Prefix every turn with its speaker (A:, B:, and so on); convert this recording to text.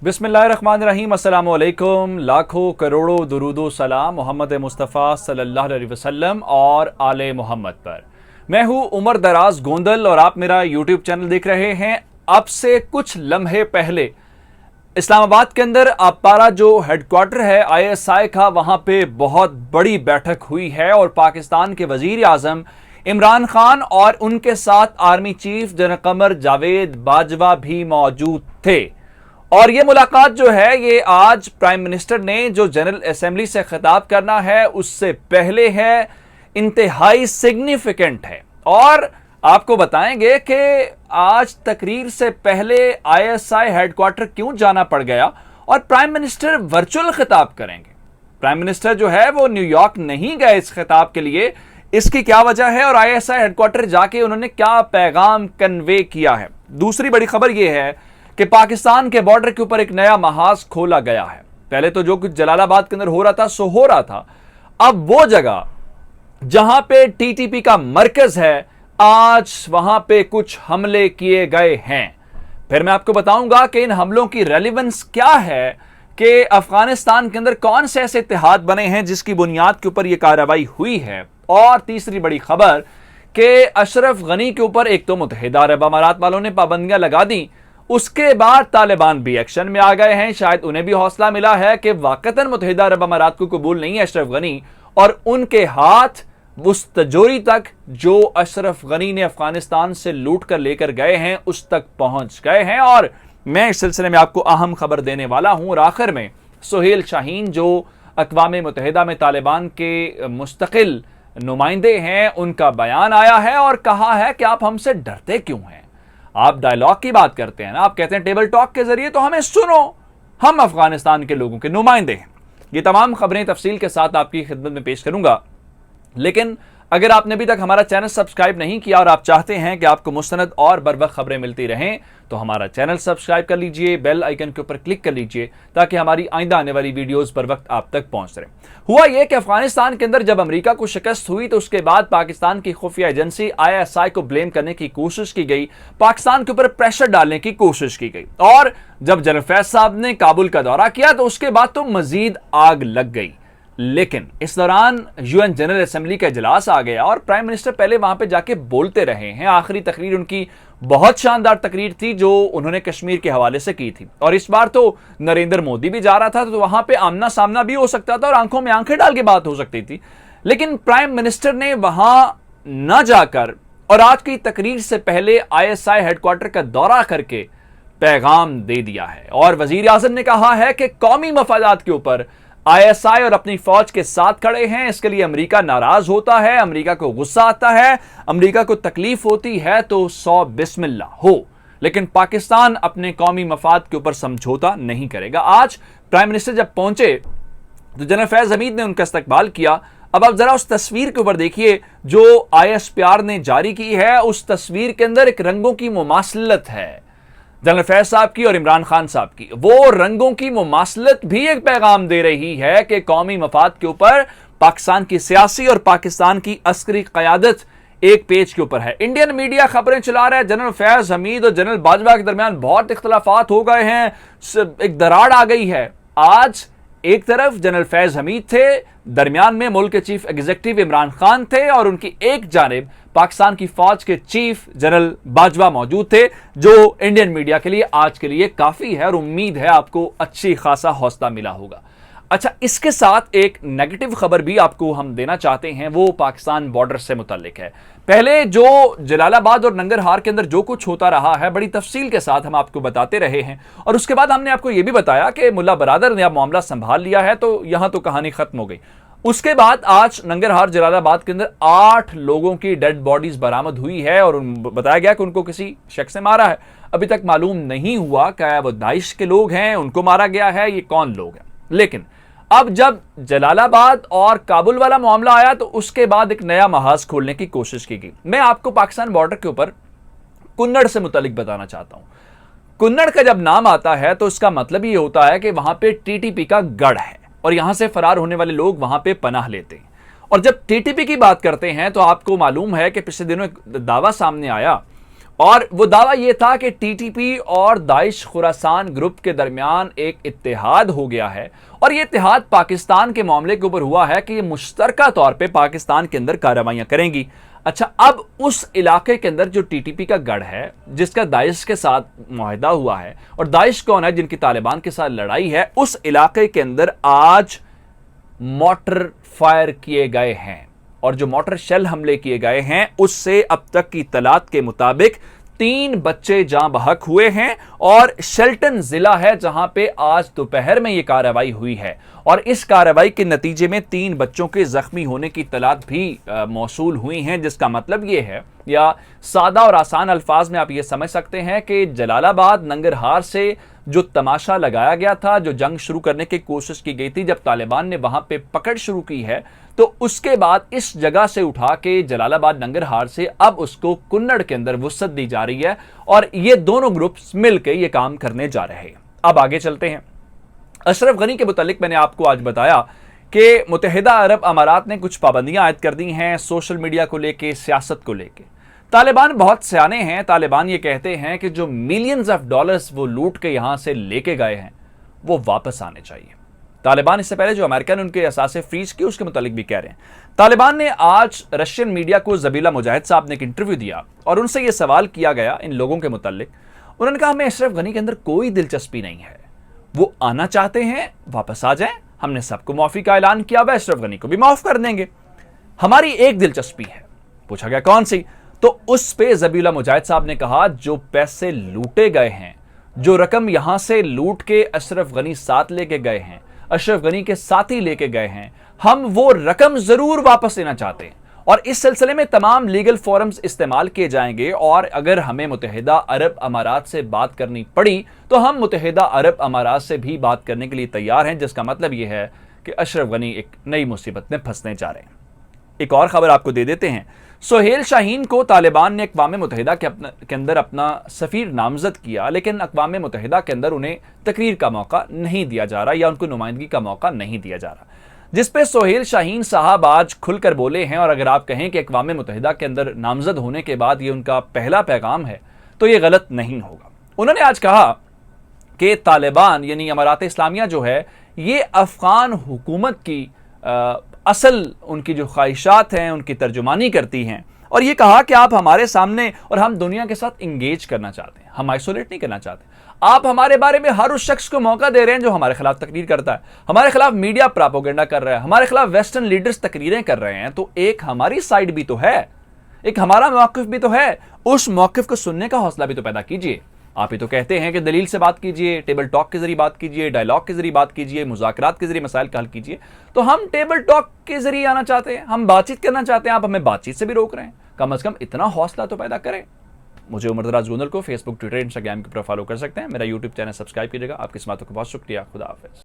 A: बिस्मिल्लाहिर्रहमानिर्रहीम, अस्सलाम वालेकुम। लाखों करोड़ों दुरूदो सलाम मोहम्मद मुस्तफ़ा सल्लल्लाहु अलैहि वसल्लम और आले मोहम्मद पर। मैं हूँ उमर दराज गोंदल और आप मेरा यूट्यूब चैनल देख रहे हैं। अब से कुछ लम्हे पहले इस्लामाबाद के अंदर अपारा जो हेडक्वार्टर है ISI का, वहां पे बहुत बड़ी बैठक हुई है और पाकिस्तान के वजीर आजम इमरान खान और उनके साथ army chief general Qamar Javed Bajwa भी मौजूद थे। और ये मुलाकात जो है ये आज प्राइम मिनिस्टर ने जो जनरल असेंबली से खिताब करना है उससे पहले है, इंतहाई सिग्निफिकेंट है। और आपको बताएंगे कि आज तकरीर से पहले ISI हेडक्वार्टर क्यों जाना पड़ गया और प्राइम मिनिस्टर वर्चुअल खिताब करेंगे। प्राइम मिनिस्टर जो है वो न्यूयॉर्क नहीं गए इस खिताब के लिए, इसकी क्या वजह है और ISI हेडक्वार्टर जाके उन्होंने क्या पैगाम कन्वे किया है। दूसरी बड़ी खबर यह है कि पाकिस्तान के बॉर्डर के ऊपर एक नया महाज खोला गया है। पहले तो जो कुछ जलालाबाद के अंदर हो रहा था सो हो रहा था, अब वो जगह जहां पे TTP का मरकज है आज वहां पे कुछ हमले किए गए हैं। फिर मैं आपको बताऊंगा कि इन हमलों की रेलेवेंस क्या है, कि अफगानिस्तान के अंदर कौन से ऐसे इत्तेहाद बने हैं जिसकी बुनियाद के ऊपर यह कार्रवाई हुई है। और तीसरी बड़ी खबर कि अशरफ गनी के ऊपर एक तो मुत्तहिदा अरब अमारात वालों ने पाबंदियां लगा दी, उसके बाद तालिबान भी एक्शन में आ गए हैं। शायद उन्हें भी हौसला मिला है कि वाकतन मुत्तहिदा अरब अमारात को कबूल नहीं है अशरफ गनी, और उनके हाथ उस तिजोरी तक जो अशरफ गनी ने अफगानिस्तान से लूट कर लेकर गए हैं उस तक पहुंच गए हैं। और मैं इस सिलसिले में आपको अहम खबर देने वाला हूं। और आखिर में सुहाइल शाहीन जो अक़वाम मुत्तहिदा में तालिबान के मुस्तकिल नुमाइंदे हैं, उनका बयान आया है और कहा है कि आप हमसे डरते क्यों हैं। आप डायलॉग की बात करते हैं ना, आप कहते हैं टेबल टॉक के जरिए, तो हमें सुनो, हम अफगानिस्तान के लोगों के नुमाइंदे हैं। ये तमाम खबरें तफसील के साथ आपकी खिदमत में पेश करूंगा। लेकिन अगर आपने अभी तक हमारा चैनल सब्सक्राइब नहीं किया और आप चाहते हैं कि आपको मुस्तनद और बरवक्त खबरें मिलती रहें तो हमारा चैनल सब्सक्राइब कर लीजिए, बेल आइकन के ऊपर क्लिक कर लीजिए ताकि हमारी आइंदा आने वाली वीडियोस बर वक्त आप तक पहुंच रहे। हुआ यह कि अफगानिस्तान के अंदर जब अमेरिका को शिकस्त हुई तो उसके बाद पाकिस्तान की खुफिया एजेंसी ISI को ब्लेम करने की कोशिश की गई, पाकिस्तान के ऊपर प्रेशर डालने की कोशिश की गई। और जब जनरल फैज साहब ने काबुल का दौरा किया तो उसके बाद तो मजीद आग लग गई। लेकिन इस दौरान UN जनरल असेंबली का इजलास आ गया और प्राइम मिनिस्टर पहले वहां पे जाके बोलते रहे हैं। आखिरी तकरीर उनकी बहुत शानदार तकरीर थी जो उन्होंने कश्मीर के हवाले से की थी। और इस बार तो नरेंद्र मोदी भी जा रहा था तो वहां पे आमना सामना भी हो सकता था और आंखों में आंखें डाल के बात हो सकती थी। लेकिन प्राइम मिनिस्टर ने वहां न जाकर और आज की तकरीर से पहले ISI हेडक्वार्टर का दौरा करके पैगाम दे दिया है। और वजीर आजम ने कहा है कि कौमी मफादात के ऊपर ISI और अपनी फौज के साथ खड़े हैं। इसके लिए अमेरिका नाराज होता है, अमेरिका को गुस्सा आता है, अमेरिका को तकलीफ होती है तो 100 बिस्मिल्लाह हो, लेकिन पाकिस्तान अपने कौमी मफाद के ऊपर समझौता नहीं करेगा। आज प्राइम मिनिस्टर जब पहुंचे तो जनरल फैज हमीद ने उनका इस्तकबाल किया। अब आप जरा उस तस्वीर के ऊपर देखिए जो ISPR ने जारी की है। उस तस्वीर के अंदर एक रंगों की मुमासलत है, जनरल फैज साहब की और इमरान खान साहब की। वो रंगों की मुमासलत भी एक पैगाम दे रही है कि कौमी मफाद के ऊपर पाकिस्तान की सियासी और पाकिस्तान की अस्करी क़यादत एक पेज के ऊपर है। इंडियन मीडिया खबरें चला रहा है जनरल फैज हमीद और जनरल बाजवा के दरमियान बहुत इख्तलाफात हो गए हैं, एक दरार आ गई है। आज एक तरफ जनरल फैज हमीद थे, दरमियान में मुल्क के चीफ एग्जीक्यूटिव इमरान खान थे और उनकी एक जानिब पाकिस्तान की फौज के चीफ जनरल बाजवा मौजूद थे, जो इंडियन मीडिया के लिए आज के लिए काफी है और उम्मीद है आपको अच्छी खासा हौसला मिला होगा। अच्छा, इसके साथ एक नेगेटिव खबर भी आपको हम देना चाहते हैं, वो पाकिस्तान बॉर्डर से मुताल्लिक है। पहले जो जलालाबाद और नंगरहार के अंदर जो कुछ होता रहा है बड़ी तफसील के साथ हम आपको बताते रहे हैं और उसके बाद हमने आपको यह भी बताया कि मुल्ला बरादर ने अब मामला संभाल लिया है तो यहां तो कहानी खत्म हो गई। उसके बाद आज नंगरहार जलालाबाद के अंदर 8 लोगों की डेड बॉडीज बरामद हुई है और बताया गया कि उनको किसी शख्स ने मारा है। अभी तक मालूम नहीं हुआ क्या वो दाइश के लोग हैं, उनको मारा गया है, ये कौन लोग हैं। लेकिन अब जब जलालाबाद और काबुल वाला मामला आया तो उसके बाद एक नया महाज खोलने की कोशिश की गई। मैं आपको पाकिस्तान बॉर्डर के ऊपर कुन्नड़ से मुतालिक बताना चाहता हूं। कुन्नड़ का जब नाम आता है तो इसका मतलब ये होता है कि वहां पे TTP का गढ़ है और यहां से फरार होने वाले लोग वहां पे पनाह लेते हैं। और जब TTP की बात करते हैं तो आपको मालूम है कि पिछले दिनों एक दावा सामने आया और वो दावा यह था कि टीटीपी और दाइश खुरासान ग्रुप के दरमियान एक इत्तेहाद हो गया है और ये इत्तेहाद पाकिस्तान के मामले के ऊपर हुआ है कि ये मुश्तरका तौर पे पाकिस्तान के अंदर कार्रवाइयां करेंगी। अच्छा, अब उस इलाके के अंदर जो टीटीपी का गढ़ है, जिसका दाइश के साथ मुआहिदा हुआ है, और दाइश कौन है, जिनकी तालिबान के साथ लड़ाई है, उस इलाके के अंदर आज मोटर फायर किए गए हैं और जो मोटर शेल हमले किए गए हैं उससे अब तक की तलात के मुताबिक 3 बच्चे जां बहक हुए हैं और शेल्टन जिला है जहां पे आज दोपहर में यह कार्रवाई हुई है और इस कार्रवाई के नतीजे में 3 बच्चों के जख्मी होने की तलात भी मौसूल हुई हैं, जिसका मतलब यह है, या सादा और आसान अल्फाज में आप ये समझ सकते हैं कि जलालाबाद नंगरहार से जो तमाशा लगाया गया था, जो जंग शुरू करने की कोशिश की गई थी, जब तालिबान ने वहां पे पकड़ शुरू की है, तो उसके बाद इस जगह से उठा के जलालाबाद नंगरहार से अब उसको कुन्नड़ के अंदर वुसअत दी जा रही है और ये दोनों ग्रुप्स मिलकर ये काम करने जा रहे हैं। अब आगे चलते हैं। अशरफ गनी के मुतालिक मैंने आपको आज बताया कि मुत्तहिदा अरब अमारात ने कुछ पाबंदियां आयद कर दी हैं सोशल मीडिया को लेके, सियासत को लेके। तालिबान बहुत सियाने हैं। तालिबान ये कहते हैं कि जो मिलियंस ऑफ डॉलर्स वो लूट के यहां से लेके गए हैं वो वापस आने चाहिए। तालिबान इससे पहले जो अमेरिका ने उनके असासे फ्रीज किए उसके मुतालिक भी कह रहे हैं। तालिबान ने आज रशियन मीडिया को जबीला मुजाहिद साहब ने एक इंटरव्यू दिया और उनसे यह सवाल किया गया इन लोगों के मुतालिक। उन्होंने कहा हमें अशरफ गनी के अंदर कोई दिलचस्पी नहीं है, वो आना चाहते हैं वापस आ जाएं, हमने सबको माफी का ऐलान किया हुआ, अशरफ गनी को भी माफ कर देंगे, हमारी एक दिलचस्पी है। पूछा गया कौन सी, तो उस पे जबीला मुजाहिद साहब ने कहा जो पैसे लूटे गए हैं, जो रकम यहां से लूट के अशरफ गनी साथ लेके गए हैं, अशरफ गनी के साथी लेके गए हैं, हम वो रकम जरूर वापस लेना चाहते हैं और इस सिलसिले में तमाम लीगल फोरम्स इस्तेमाल किए जाएंगे और अगर हमें मुत्तहिदा अरब अमारात से बात करनी पड़ी तो हम मुत्तहिदा अरब अमारात से भी बात करने के लिए तैयार हैं, जिसका मतलब यह है कि अशरफ गनी एक नई मुसीबत में फंसने जा रहे हैं। एक और खबर आपको दे देते हैं। सुहाइल शहीन को तालिबान ने अक़वाम मुत्तहिदा के अंदर अपना सफ़ीर नामजद किया, लेकिन अक़वाम मुत्तहिदा के अंदर उन्हें तकरीर का मौका नहीं दिया जा रहा या उनको नुमाइंदगी का मौका नहीं दिया जा रहा, जिस पे सुहाइल शहीन साहब आज खुलकर बोले हैं। और अगर आप कहें कि अक़वाम मुत्तहिदा के अंदर नामजद होने के बाद ये उनका पहला पैगाम है तो ये गलत नहीं होगा। उन्होंने आज कहा कि तालिबान यानी अमारात इस्लामिया जो है ये अफ़गान हुकूमत की असल उनकी जो ख्वाहिशात हैं उनकी तर्जुमानी करती हैं और ये कहा कि आप हमारे सामने और हम दुनिया के साथ इंगेज करना चाहते हैं, हम आइसोलेट नहीं करना चाहते। आप हमारे बारे में हर उस शख्स को मौका दे रहे हैं जो हमारे खिलाफ तकरीर करता है, हमारे खिलाफ मीडिया प्रोपेगेंडा कर रहा है, हमारे खिलाफ वेस्टर्न लीडर्स तकरीरें कर रहे हैं, तो एक हमारी साइड भी तो है, एक हमारा मौक़िफ़ भी तो है, उस मौक़िफ़ को सुनने का हौसला भी तो पैदा कीजिए। आप ही तो कहते हैं कि दलील से बात कीजिए, टेबल टॉक के जरिए बात कीजिए, डायलॉग के जरिए बात कीजिए, मुज़ाकरात के जरिए मसाइल का हल कीजिए। तो हम टेबल टॉक के जरिए आना चाहते हैं, हम बातचीत करना चाहते हैं, आप हमें बातचीत से भी रोक रहे हैं। कम से कम इतना हौसला तो पैदा करें। मुझे उमर दराज गोंदल को फेसबुक, ट्विटर, इंस्टाग्राम के ऊपर फॉलो कर सकते हैं। मेरा यूट्यूब चैनल सब्सक्राइब कीजिएगा। आपकी समातों का बहुत शुक्रिया। खुदा हाफिज़।